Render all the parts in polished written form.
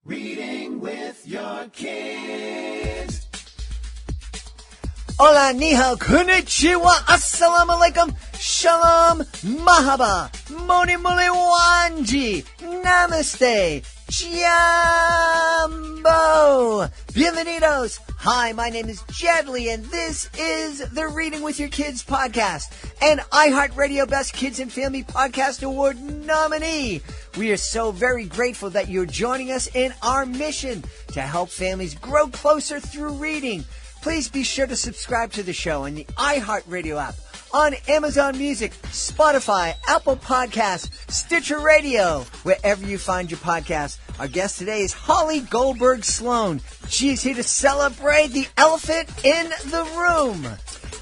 Reading with your kids. Hola, ni hao, konnichiwa, assalamu alaikum, shalom, mahaba, moni muli wanji, namaste, jambo, bienvenidos. Hi, my name is Jedley, and this is the Reading with Your Kids podcast, an iHeartRadio Best Kids and Family Podcast Award nominee. We are so very grateful that you're joining us in our mission to help families grow closer through reading. Please be sure to subscribe to the show on the iHeartRadio app, on Amazon Music, Spotify, Apple Podcasts, Stitcher Radio, wherever you find your podcasts. Our guest today is Holly Goldberg Sloan. She is here to celebrate the elephant in the room.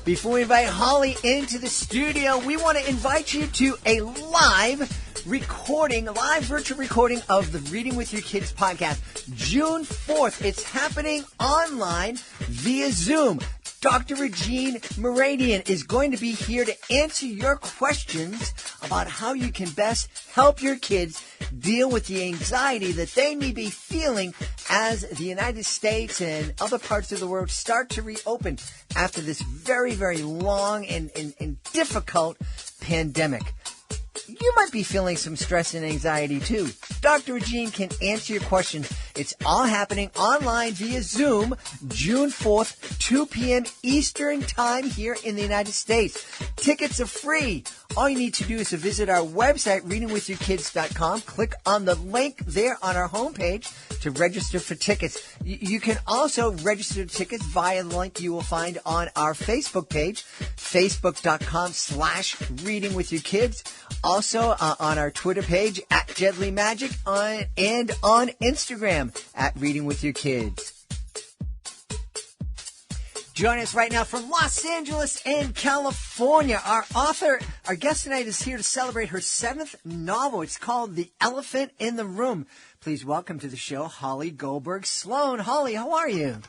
Before we invite Holly into the studio, we want to invite you to a live virtual recording of the Reading with Your Kids podcast, June 4th. It's happening online via Zoom. Dr. Regine Meridian is going to be here to answer your questions about how you can best help your kids deal with the anxiety that they may be feeling as the United States and other parts of the world start to reopen after this very, very long and difficult pandemic. You might be feeling some stress and anxiety too. Dr. Regine can answer your questions. It's all happening online via Zoom, June 4th, 2 p.m. Eastern Time here in the United States. Tickets are free. All you need to do is to visit our website, readingwithyourkids.com. Click on the link there on our homepage to register for tickets. You can also register tickets via the link you will find on our Facebook page, facebook.com/readingwithyourkids. Also on our Twitter page, @JedleyMagic, and on Instagram, @ReadingWithYourKids. Join us right now from Los Angeles and California. Our guest tonight is here to celebrate her 7th novel. It's called The Elephant in the Room. Please welcome to the show, Holly Goldberg Sloan. Holly, how are you?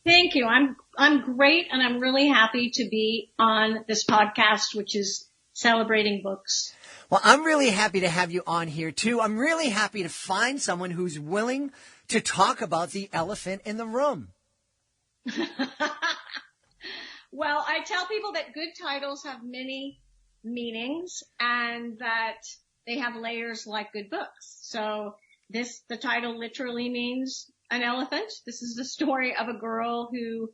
Thank you. I'm great, and I'm really happy to be on this podcast, which is celebrating books. Well, I'm really happy to have you on here, too. I'm really happy to find someone who's willing to talk about the elephant in the room. Well, I tell people that good titles have many meanings and that they have layers like good books. So the title literally means an elephant. This is the story of a girl who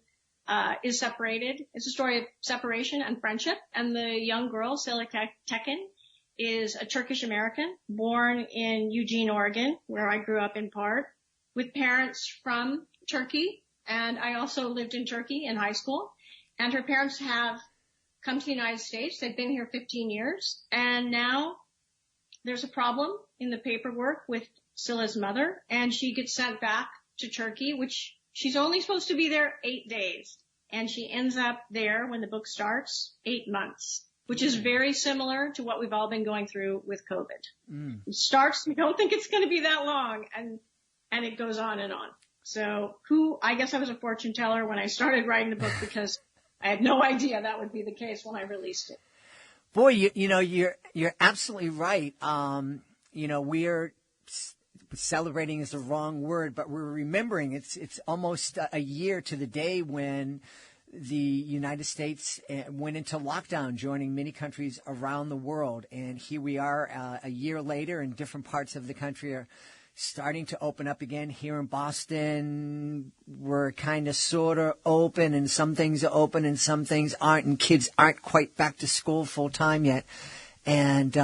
is separated. It's a story of separation and friendship. And the young girl, Sila, is a Turkish American born in Eugene, Oregon, where I grew up in part, with parents from Turkey. And I also lived in Turkey in high school. And her parents have come to the United States. They've been here 15 years. And now there's a problem in the paperwork with Sila's mother. And she gets sent back to Turkey, which she's only supposed to be there 8 days. And she ends up there when the book starts 8 months, which is very similar to what we've all been going through with COVID. It starts, we don't think it's going to be that long, and it goes on and on. So I guess I was a fortune teller when I started writing the book because I had no idea that would be the case when I released it. Boy, you're absolutely right. We're celebrating is the wrong word, but we're remembering it's almost a year to the day when the United States went into lockdown, joining many countries around the world. And here we are a year later, and different parts of the country are starting to open up again. Here in Boston, we're kind of sort of open, and some things are open and some things aren't, and kids aren't quite back to school full time yet. And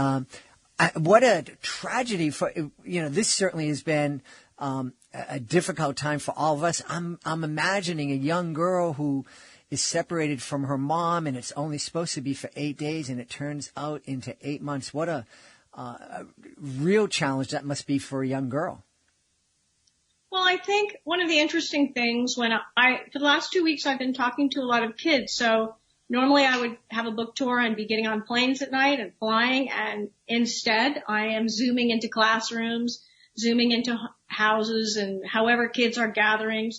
what a tragedy for, this certainly has been a difficult time for all of us. I'm imagining a young girl who is separated from her mom, and it's only supposed to be for 8 days, and it turns out into 8 months. What a real challenge that must be for a young girl. Well, I think one of the interesting things for the last 2 weeks, I've been talking to a lot of kids. So normally I would have a book tour and be getting on planes at night and flying. And instead I am zooming into classrooms, zooming into houses, and however kids are gathering.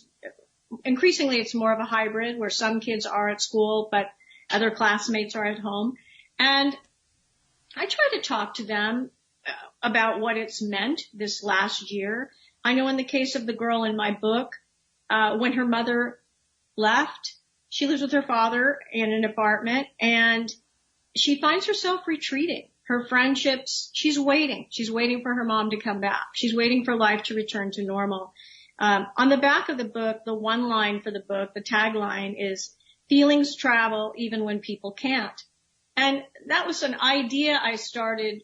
Increasingly, it's more of a hybrid where some kids are at school, but other classmates are at home. And I try to talk to them about what it's meant this last year I know in the case of the girl in my book, when her mother left, she lives with her father in an apartment, and she finds herself retreating. Her friendships, she's waiting. She's waiting for her mom to come back. She's waiting for life to return to normal. On the back of the book, the one line for the book, the tagline is, feelings travel even when people can't. And that was an idea I started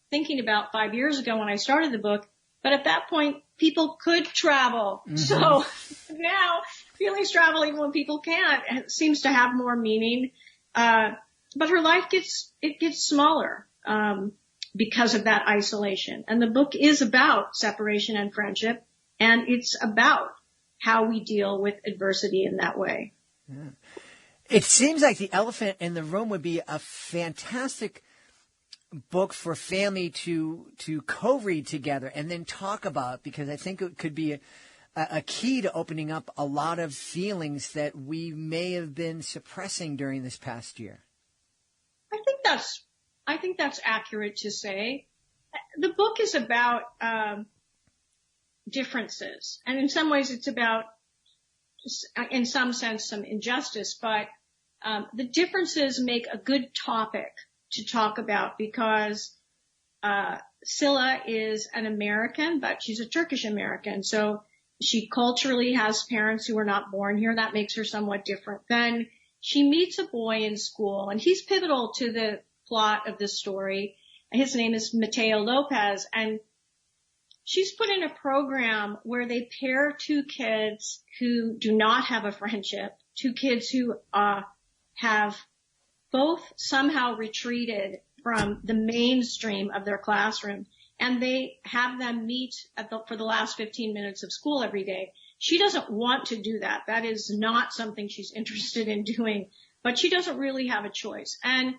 thinking about 5 years ago when I started the book. But at that point, people could travel. Mm-hmm. So now feelings travel even when people can't. It seems to have more meaning. But her life gets smaller, because of that isolation. And the book is about separation and friendship. And it's about how we deal with adversity in that way. Yeah. It seems like The Elephant in the Room would be a fantastic book for family to co-read together and then talk about, because I think it could be a key to opening up a lot of feelings that we may have been suppressing during this past year. I think that's accurate to say. The book is about differences, and in some ways it's about, in some sense, some injustice, but the differences make a good topic to talk about, because Sila is an American, but she's a Turkish American, so she culturally has parents who were not born here. That makes her somewhat different. Then she meets a boy in school, and he's pivotal to the plot of this story. His name is Mateo Lopez, and she's put in a program where they pair two kids who do not have a friendship, two kids who have both somehow retreated from the mainstream of their classroom, and they have them meet for the last 15 minutes of school every day. She doesn't want to do that. That is not something she's interested in doing, but she doesn't really have a choice. And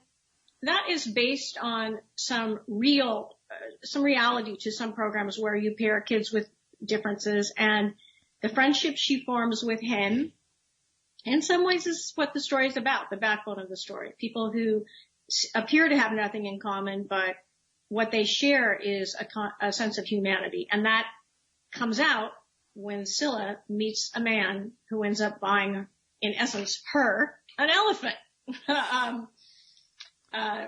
that is based on some reality to some programs where you pair kids with differences, and the friendship she forms with him, in some ways, is what the story is about, the backbone of the story. People who appear to have nothing in common, but what they share is a sense of humanity. And that comes out when Sila meets a man who ends up buying, in essence, her an elephant.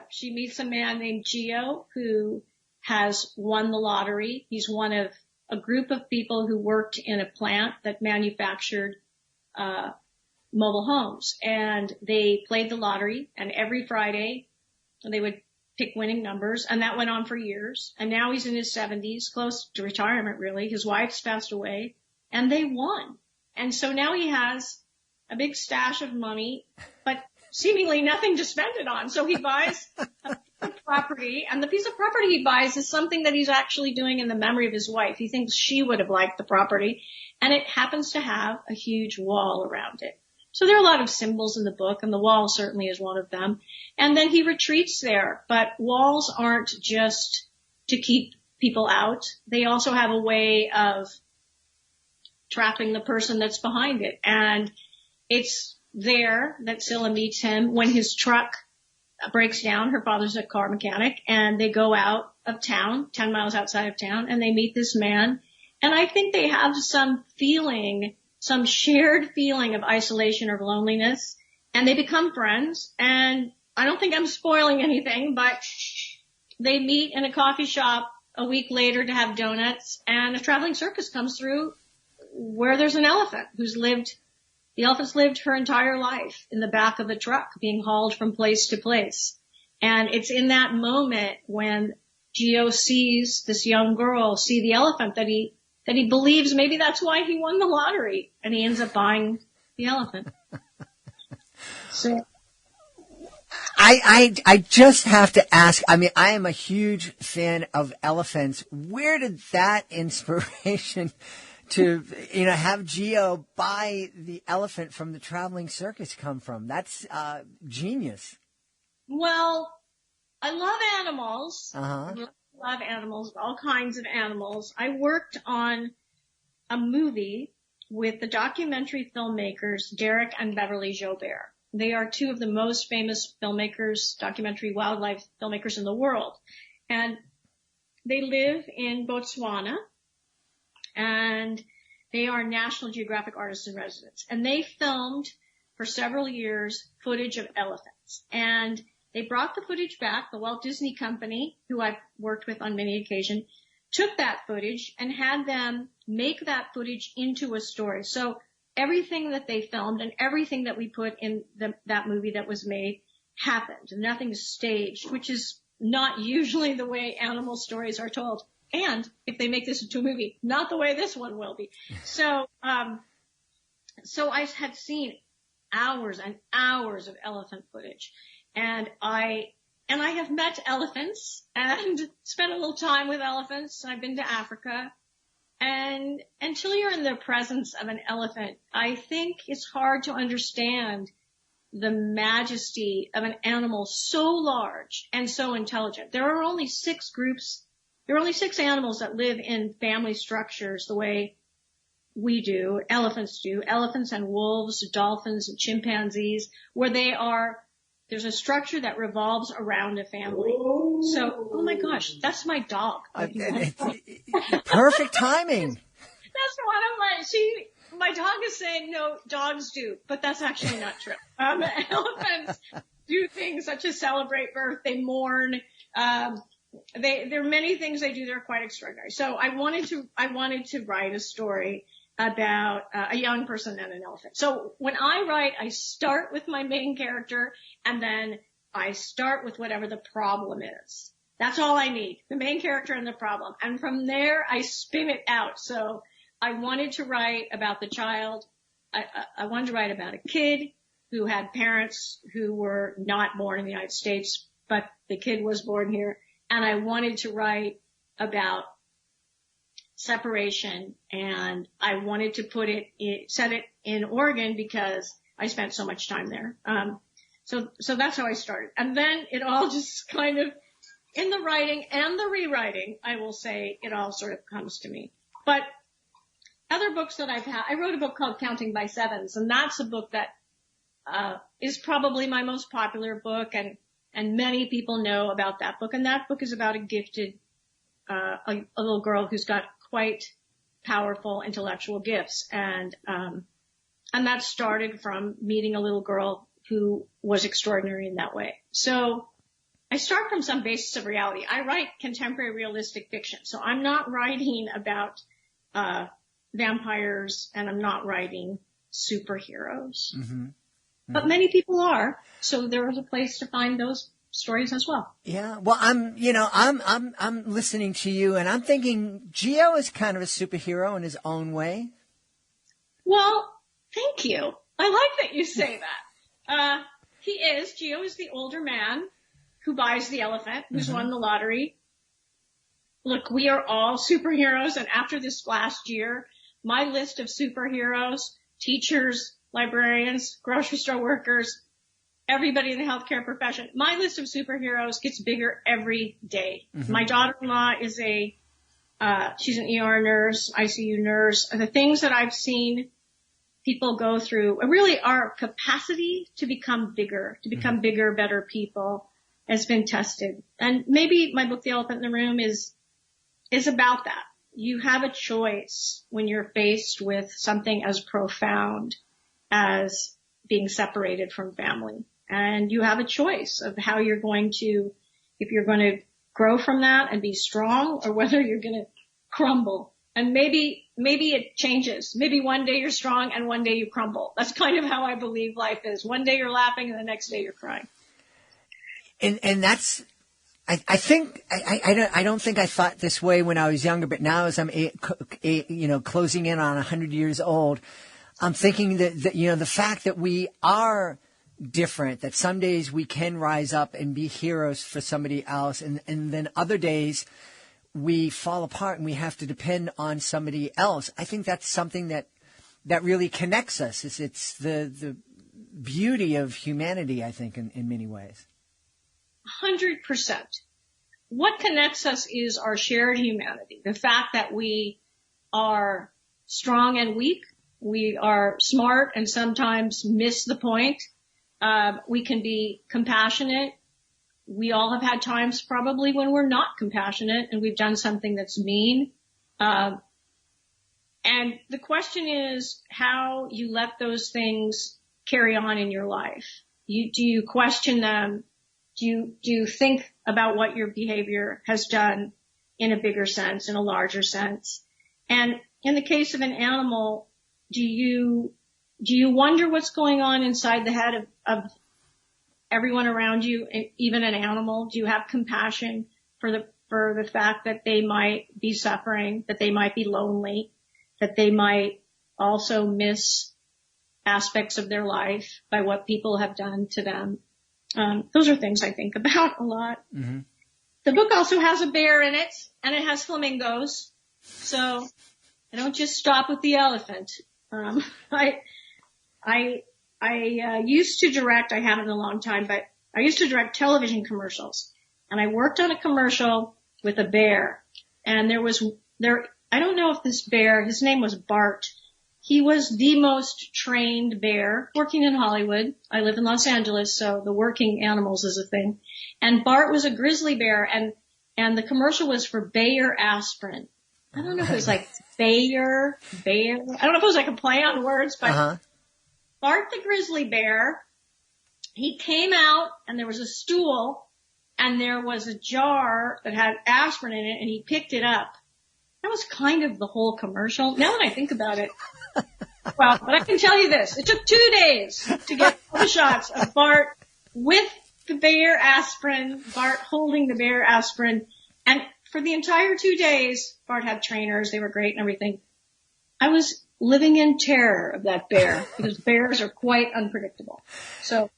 She meets a man named Gio who has won the lottery. He's one of a group of people who worked in a plant that manufactured mobile homes. And they played the lottery, and every Friday they would pick winning numbers, and that went on for years. And now he's in his 70s, close to retirement really. His wife's passed away, and they won. And so now he has a big stash of money, but seemingly nothing to spend it on. So he buys a piece of property, and the piece of property he buys is something that he's actually doing in the memory of his wife. He thinks she would have liked the property, and it happens to have a huge wall around it. So there are a lot of symbols in the book, and the wall certainly is one of them. And then he retreats there, but walls aren't just to keep people out. They also have a way of trapping the person that's behind it. And it's there that Sila meets him when his truck breaks down. Her father's a car mechanic, and they go out of town, 10 miles outside of town, and they meet this man. And I think they have some feeling, some shared feeling of isolation or loneliness, and they become friends. And I don't think I'm spoiling anything, but they meet in a coffee shop a week later to have donuts, and a traveling circus comes through where there's an elephant the elephant's lived her entire life in the back of a truck being hauled from place to place. And it's in that moment when Gio sees this young girl see the elephant that he believes maybe that's why he won the lottery, and he ends up buying the elephant. So I just have to ask, I mean, I am a huge fan of elephants. Where did that inspiration to, have Gio buy the elephant from the traveling circus come from? That's genius. Well, I love animals. Uh-huh. I love animals, all kinds of animals. I worked on a movie with the documentary filmmakers Derek and Beverly Jobert. They are two of the most famous filmmakers, documentary wildlife filmmakers in the world. And they live in Botswana. and they are National Geographic artists in residence. And they filmed for several years footage of elephants. And they brought the footage back. The Walt Disney Company, who I've worked with on many occasions, took that footage and had them make that footage into a story. So everything that they filmed and everything that we put in that movie that was made happened. Nothing's staged, which is not usually the way animal stories are told. And if they make this into a movie, not the way this one will be. So I had seen hours and hours of elephant footage, and I have met elephants and spent a little time with elephants. I've been to Africa, and until you're in the presence of an elephant, I think it's hard to understand the majesty of an animal so large and so intelligent. There are only 6 animals that live in family structures the way we do, elephants do, elephants and wolves, dolphins and chimpanzees, where there's a structure that revolves around a family. So, oh my gosh, that's my dog. Perfect timing. That's one of my dog is saying no, dogs do, but that's actually not true. Elephants do things such as celebrate birth, they mourn, there are many things they do that are quite extraordinary. So I wanted to write a story about a young person and an elephant. So when I write, I start with my main character, and then I start with whatever the problem is. That's all I need, the main character and the problem. And from there, I spin it out. So I wanted to write about the child. I wanted to write about a kid who had parents who were not born in the United States, but the kid was born here. And I wanted to write about separation, and I wanted to set it in Oregon because I spent so much time there. So that's how I started. And then it all just kind of, in the writing and the rewriting, I will say it all sort of comes to me. But other books that I've had, I wrote a book called Counting by Sevens, and that's a book that is probably my most popular book, and many people know about that book. And that book is about a gifted, a little girl who's got quite powerful intellectual gifts. And that started from meeting a little girl who was extraordinary in that way. So I start from some basis of reality. I write contemporary realistic fiction. So I'm not writing about, vampires, and I'm not writing superheroes. Mm-hmm. But many people are. So there is a place to find those stories as well. Yeah. Well, I'm listening to you, and I'm thinking Geo is kind of a superhero in his own way. Well, thank you. I like that you say that. Geo is the older man who buys the elephant, who's won the lottery. Look, we are all superheroes, and after this last year, my list of superheroes, teachers, librarians, grocery store workers, everybody in the healthcare profession, my list of superheroes gets bigger every day. Mm-hmm. My daughter-in-law is she's an ER nurse, ICU nurse. The things that I've seen people go through really our capacity to become bigger, bigger, better people has been tested. And maybe my book, The Elephant in the Room, is about that. You have a choice when you're faced with something as profound as being separated from family. And you have a choice of how you're going to, if you're going to grow from that and be strong, or whether you're going to crumble. And maybe it changes. Maybe one day you're strong and one day you crumble. That's kind of how I believe life is. One day you're laughing and the next day you're crying. And that's, I don't think I thought this way when I was younger, but now as I'm, closing in on 100 years old, I'm thinking that, the fact that we are different, that some days we can rise up and be heroes for somebody else, and then other days we fall apart and we have to depend on somebody else. I think that's something that really connects us. It's the beauty of humanity, I think, in many ways. 100%. What connects us is our shared humanity. The fact that we are strong and weak. We are smart and sometimes miss the point. We can be compassionate. We all have had times probably when we're not compassionate and we've done something that's mean. And the question is how you let those things carry on in your life. Do you question them? Do you think about what your behavior has done in a bigger sense, in a larger sense? And in the case of an animal, do you wonder what's going on inside the head of everyone around you, even an animal? Do you have compassion for the fact that they might be suffering, that they might be lonely, that they might also miss aspects of their life by what people have done to them? Those are things I think about a lot. Mm-hmm. The book also has a bear in it, and it has flamingos. So I don't just stop with the elephant. I used to direct, I haven't in a long time, but I used to direct television commercials. And I worked on a commercial with a bear. And I don't know if this bear, his name was Bart. He was the most trained bear working in Hollywood. I live in Los Angeles, so the working animals is a thing. And Bart was a grizzly bear, and the commercial was for Bayer aspirin. I don't know if it was like Bayer. I don't know if it was like a play on words, but Bart the grizzly bear, he came out and there was a stool and there was a jar that had aspirin in it and he picked it up. That was kind of the whole commercial. Now that I think about it. Well, but I can tell you this. It took 2 days to get all the shots of Bart with the Bayer aspirin, Bart holding the Bayer aspirin. And for the entire 2 days, Bart had trainers. They were great and everything. I was living in terror of that bear because bears are quite unpredictable. So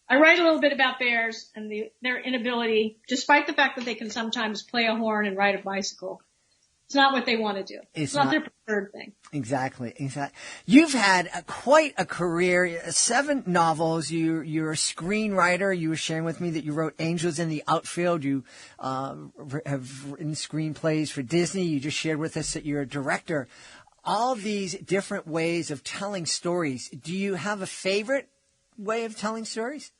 I write a little bit about bears and their inability, despite the fact that they can sometimes play a horn and ride a bicycle. It's not what they want to do. It's not their preferred thing. Exactly. You've had quite a career, 7 novels. You're a screenwriter. You were sharing with me that you wrote Angels in the Outfield. You have written screenplays for Disney. You just shared with us that you're a director. All these different ways of telling stories. Do you have a favorite way of telling stories?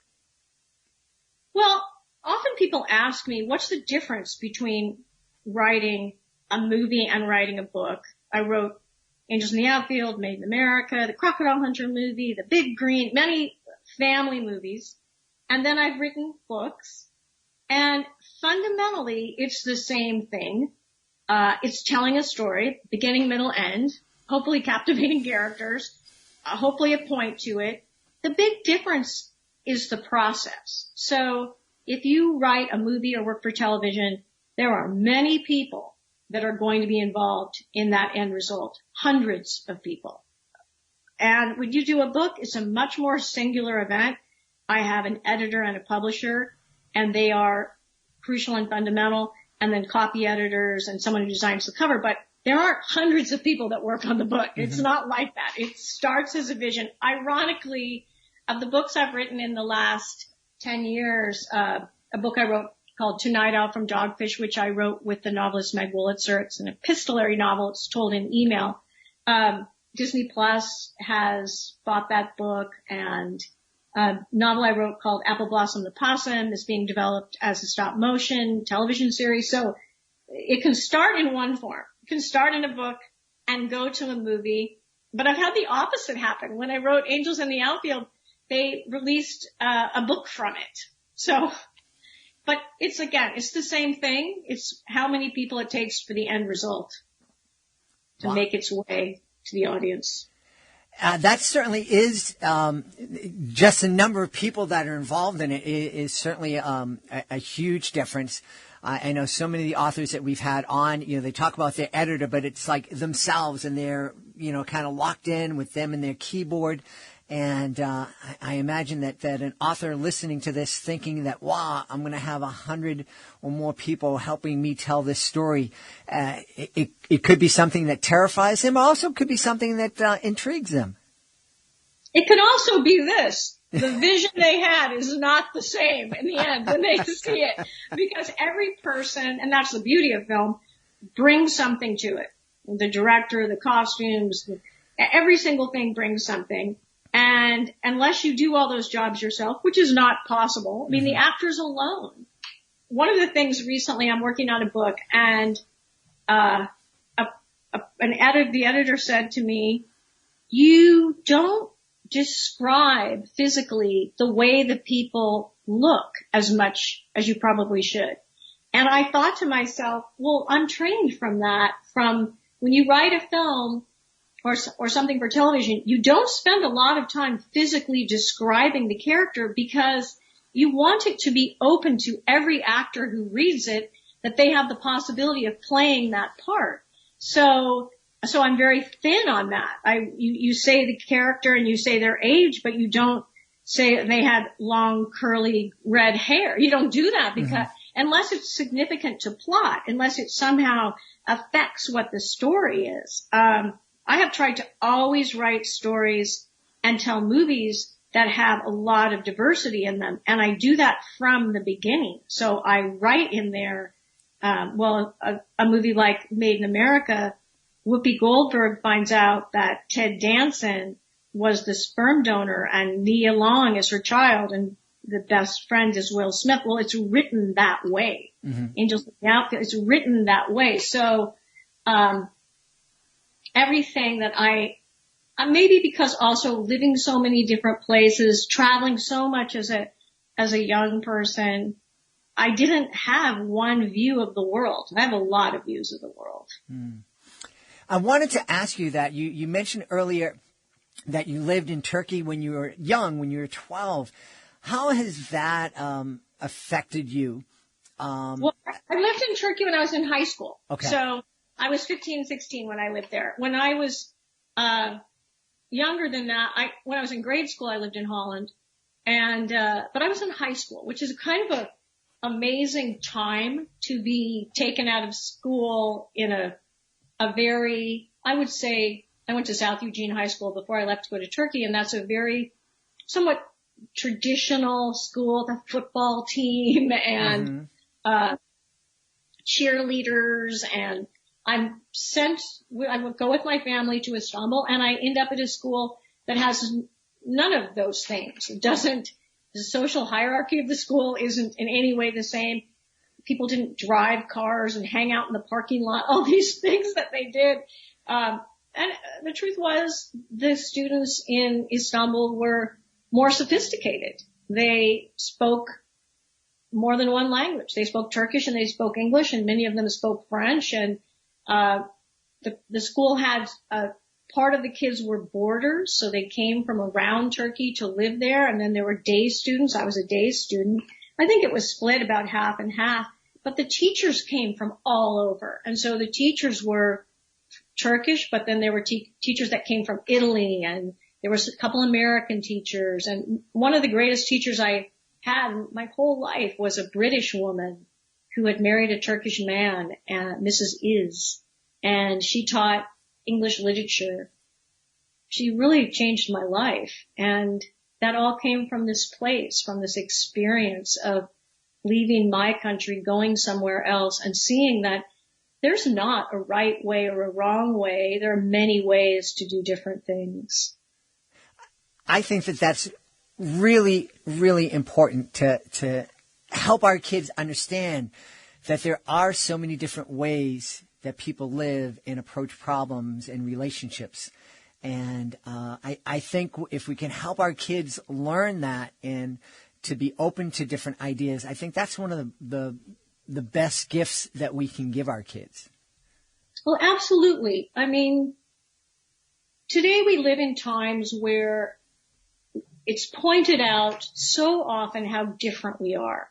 Well, often people ask me, what's the difference between writing a movie and writing a book? I wrote Angels in the Outfield, Made in America, the Crocodile Hunter movie, The Big Green, many family movies. And then I've written books. And fundamentally, it's the same thing. It's telling a story, beginning, middle, end, hopefully captivating characters, hopefully a point to it. The big difference is the process. So if you write a movie or work for television, there are many people that are going to be involved in that end result. Hundreds of people. And when you do a book, it's a much more singular event. I have an editor and a publisher, and they are crucial and fundamental, and then copy editors and someone who designs the cover. But there aren't hundreds of people that work on the book. Mm-hmm. It's not like that. It starts as a vision. Ironically, of the books I've written in the last 10 years, a book I wrote called Tonight Out from Dogfish, which I wrote with the novelist Meg Wolitzer. It's an epistolary novel. It's told in email. Disney Plus has bought that book, and a novel I wrote called Apple Blossom the Possum is being developed as a stop motion television series. So it can start in one form. It can start in a book and go to a movie. But I've had the opposite happen. When I wrote Angels in the Outfield, they released a book from it. So, but it's the same thing. It's how many people it takes for the end result to make its way to the audience. That certainly is just the number of people that are involved in it is certainly a huge difference. I know so many of the authors that we've had on, they talk about their editor, but it's like themselves, and they're, kind of locked in with them and their keyboard. And I imagine that an author listening to this thinking that, wow, I'm going to have 100 or more people helping me tell this story, it could be something that terrifies them. Also could be something that intrigues them. It could also be this. The vision they had is not the same in the end when they see it. Because every person, and that's the beauty of film, brings something to it. The director, the costumes, every single thing brings something. And unless you do all those jobs yourself, which is not possible, I mean, the actors alone. One of the things recently, I'm working on a book, and a the editor said to me, you don't describe physically the way the people look as much as you probably should. And I thought to myself, well, I'm trained from when you write a film or something for television, you don't spend a lot of time physically describing the character because you want it to be open to every actor who reads it, that they have the possibility of playing that part. So I'm very thin on that. You say the character and you say their age, but you don't say they had long, curly, red hair. You don't do that because, unless it's significant to plot, unless it somehow affects what the story is. I have tried to always write stories and tell movies that have a lot of diversity in them. And I do that from the beginning. So I write in there, a movie like Made in America, Whoopi Goldberg finds out that Ted Danson was the sperm donor and Nia Long is her child and the best friend is Will Smith. Well, it's written that way. Angels in the Outfield, it's written that way. So, everything that maybe because also living so many different places, traveling so much as a young person, I didn't have one view of the world. I have a lot of views of the world. I wanted to ask you that you mentioned earlier that you lived in Turkey when you were young, when you were 12. How has that affected you? Well, I lived in Turkey when I was in high school. Okay. So I was 15, 16 when I lived there. When I was younger than that, when I was in grade school, I lived in Holland. But I was in high school, which is kind of a amazing time to be taken out of school in a very, I would say, I went to South Eugene High School before I left to go to Turkey, and that's a very somewhat traditional school, the football team and cheerleaders, and I would go with my family to Istanbul, and I end up at a school that has none of those things. The social hierarchy of the school isn't in any way the same. People didn't drive cars and hang out in the parking lot, all these things that they did. And the truth was the students in Istanbul were more sophisticated. They spoke more than one language. They spoke Turkish and they spoke English, and many of them spoke French. And the school had part of the kids were boarders, so they came from around Turkey to live there. And then there were day students. I was a day student. I think it was split about half and half. But the teachers came from all over. And so the teachers were Turkish, but then there were teachers that came from Italy, and there was a couple American teachers. And one of the greatest teachers I had my whole life was a British woman who had married a Turkish man, Mrs. Is, and she taught English literature. She really changed my life, and that all came from this place, from this experience of leaving my country, going somewhere else, and seeing that there's not a right way or a wrong way. There are many ways to do different things. I think that that's really, really important to help our kids understand that there are so many different ways that people live and approach problems and relationships. And I think if we can help our kids learn that and to be open to different ideas, I think that's one of the best gifts that we can give our kids. Well, absolutely. I mean, today we live in times where it's pointed out so often how different we are.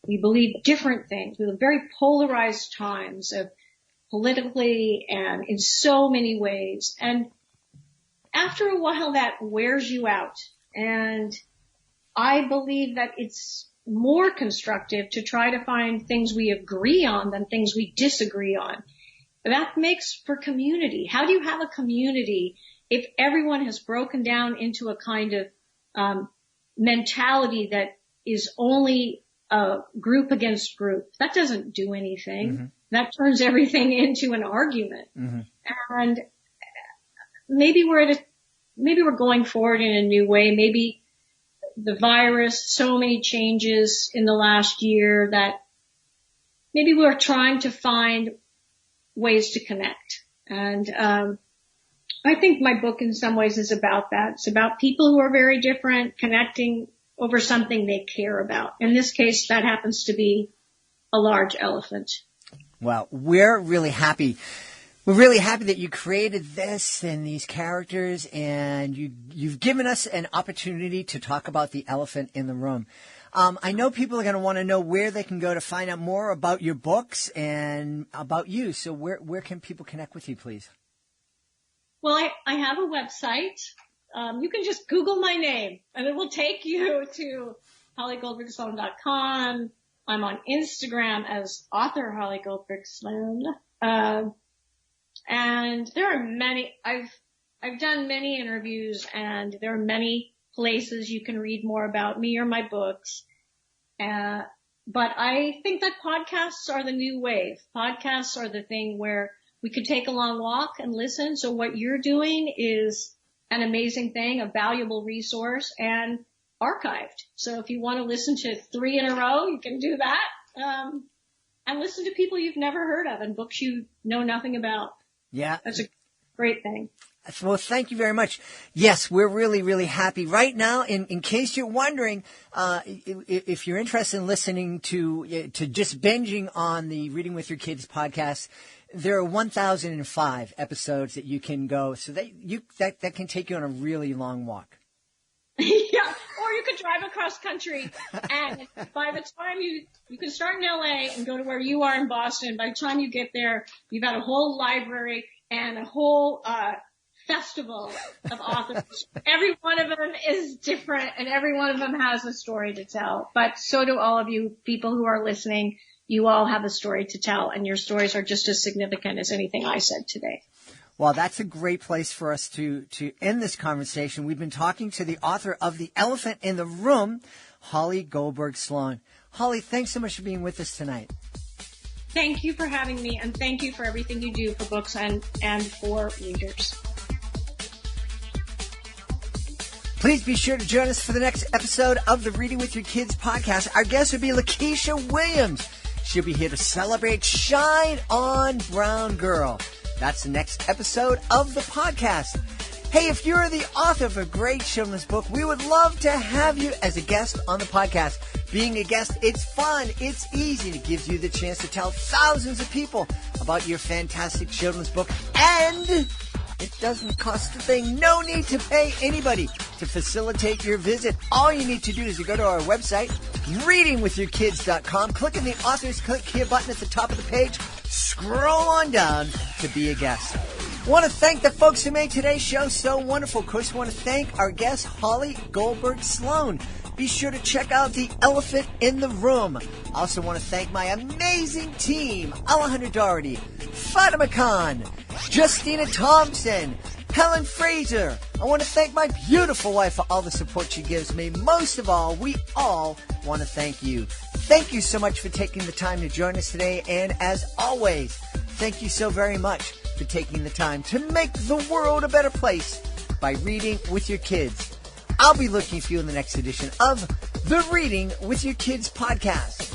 We believe different things. We live very polarized times of politically and in so many ways. And after a while that wears you out. And I believe that it's more constructive to try to find things we agree on than things we disagree on. That makes for community. How do you have a community if everyone has broken down into a kind of mentality that is only group against group? That doesn't do anything. That turns everything into an argument. And maybe we're going forward in a new way. Maybe the virus, so many changes in the last year that maybe we're trying to find ways to connect. And I think my book in some ways is about that. It's about people who are very different connecting over something they care about. In this case, that happens to be a large elephant. Well, we're really happy. We're really happy that you created this and these characters, and you've given us an opportunity to talk about the elephant in the room. I know people are going to want to know where they can go to find out more about your books and about you. So where can people connect with you, please? Well, I have a website. You can just Google my name and it will take you to hollygoldbergsloan.com. I'm on Instagram as author Holly Goldberg Sloan. And there are many, I've done many interviews, and there are many places you can read more about me or my books. But I think that podcasts are the new wave. Podcasts are the thing where we could take a long walk and listen. So what you're doing is an amazing thing, a valuable resource, and archived. So if you want to listen to 3 in a row, you can do that. And listen to people you've never heard of and books you know nothing about. Yeah. That's a great thing. Well, thank you very much. Yes, we're really, really happy. Right now, in case you're wondering, if you're interested in listening to just binging on the Reading with Your Kids podcast, there are 1,005 episodes that you can go. So that can take you on a really long walk. Yeah, or you could drive across country, and by the time you can start in LA and go to where you are in Boston. By the time you get there, you've got a whole library and a whole festival of authors. Every one of them is different, and every one of them has a story to tell. But so do all of you people who are listening. You all have a story to tell, and your stories are just as significant as anything I said today. Well, that's a great place for us to end this conversation. We've been talking to the author of The Elephant in the Room, Holly Goldberg Sloan. Holly, thanks so much for being with us tonight. Thank you for having me, and thank you for everything you do for books and for readers. Please be sure to join us for the next episode of the Reading with Your Kids podcast. Our guest will be Lakeisha Williams. She'll be here to celebrate Shine On Brown Girl. That's the next episode of the podcast. Hey, if you're the author of a great children's book, we would love to have you as a guest on the podcast. Being a guest, it's fun, it's easy, it gives you the chance to tell thousands of people about your fantastic children's book, and it doesn't cost a thing. No need to pay anybody to facilitate your visit. All you need to do is you go to our website, readingwithyourkids.com, click on the author's Click Here button at the top of the page, scroll on down to be a guest. Want to thank the folks who made today's show so wonderful. Of course, want to thank our guest, Holly Goldberg Sloan. Be sure to check out The Elephant in the Room. Also want to thank my amazing team, Alejandra Doherty, Fatima Khan, Justina Thompson, Helen Fraser. I want to thank my beautiful wife for all the support she gives me. Most of all, we all want to thank you. Thank you so much for taking the time to join us today. And as always, thank you so very much for taking the time to make the world a better place by reading with your kids. I'll be looking for you in the next edition of the Reading with Your Kids podcast.